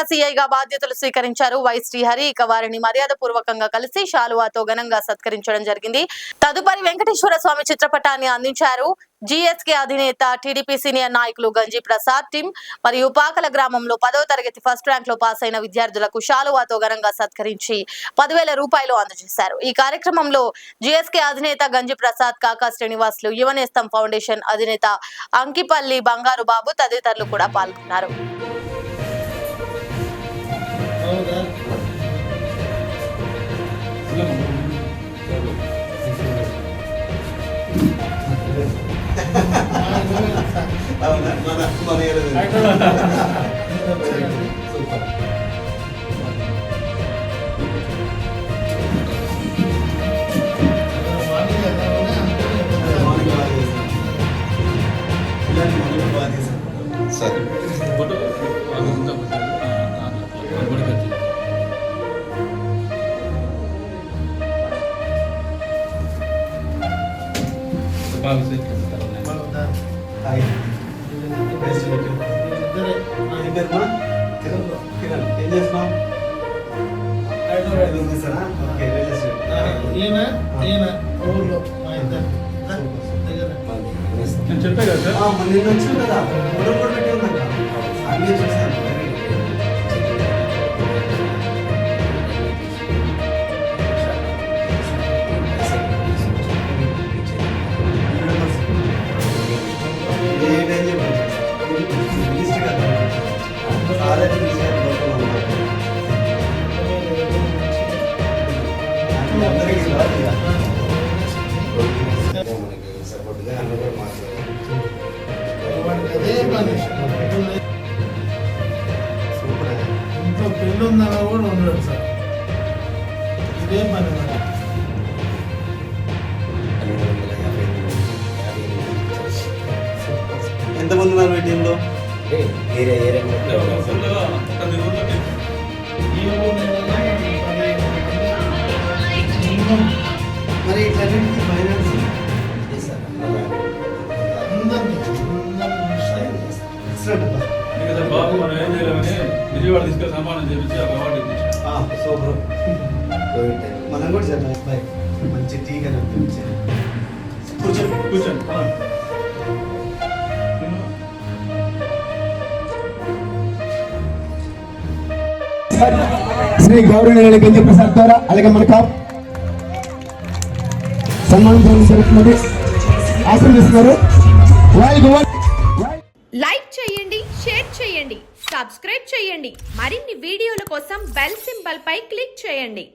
సీఐగా బాధ్యతలు స్వీకరించారు వై శ్రీహరి. ఇక వారిని మర్యాదపూర్వకంగా కలిసి శాలువాతో ఘనంగా సత్కరించడం జరిగింది. తదుపరి వెంకటేశ్వర స్వామి చిత్రపటాన్ని అందించారు. జీఎస్కే అధినేత టీడీపీ సీనియర్ నాయకులు గంజి ప్రసాద్ టీం మరియు పాకల గ్రామంలో 10వ తరగతి ఫస్ట్ ర్యాంక్ లో పాస్ అయిన విద్యార్థులకు శాలువాతో ఘనంగా సత్కరించి 10,000 రూపాయలు అందజేశారు. ఈ కార్యక్రమంలో జీఎస్కే అధినేత గంజి ప్రసాద్, కాకా శ్రీనివాసులు, యువనేస్తం ఫౌండేషన్ అధినేత అంకిపల్లి బంగారు బాబు తదితరులు కూడా పాల్గొన్నారు. చెప్పే కదా సార్ నిన్న వచ్చింది కదా పెట్టి ఉందంట అన్నీ చూసాను. ఇంట్లో పెళ్ళి ఉందన్నా కూడా ఉండదు సార్. ఇదే పని ఎంతమంది ఉన్నారు మీ టీంలో? మరి ఇట్లన్నింటికి ఫైనాన్స్ బాబు మనం ఏం చేయాలని విజయవాడ తీసుకెళ్ళి సన్మానం చేపించి ఒక అవార్డు ఇప్పించాం. సూపర్. మనం కూడా చెప్పాలి మంచి టీ కానీ కూర్చోండి కూర్చోండి. శ్రీ గౌరవనీయులు గంజి ప్రసాద్ ద్వారా అలాగే మనకు సన్మానం జరుగుతున్నది ఆశీర్వదిస్తున్నారు. లైక్ చేయండి, షేర్ చేయండి, సబ్స్క్రైబ్ చేయండి. మరిన్ని వీడియోల కోసం బెల్ సింబల్ పై క్లిక్ చేయండి.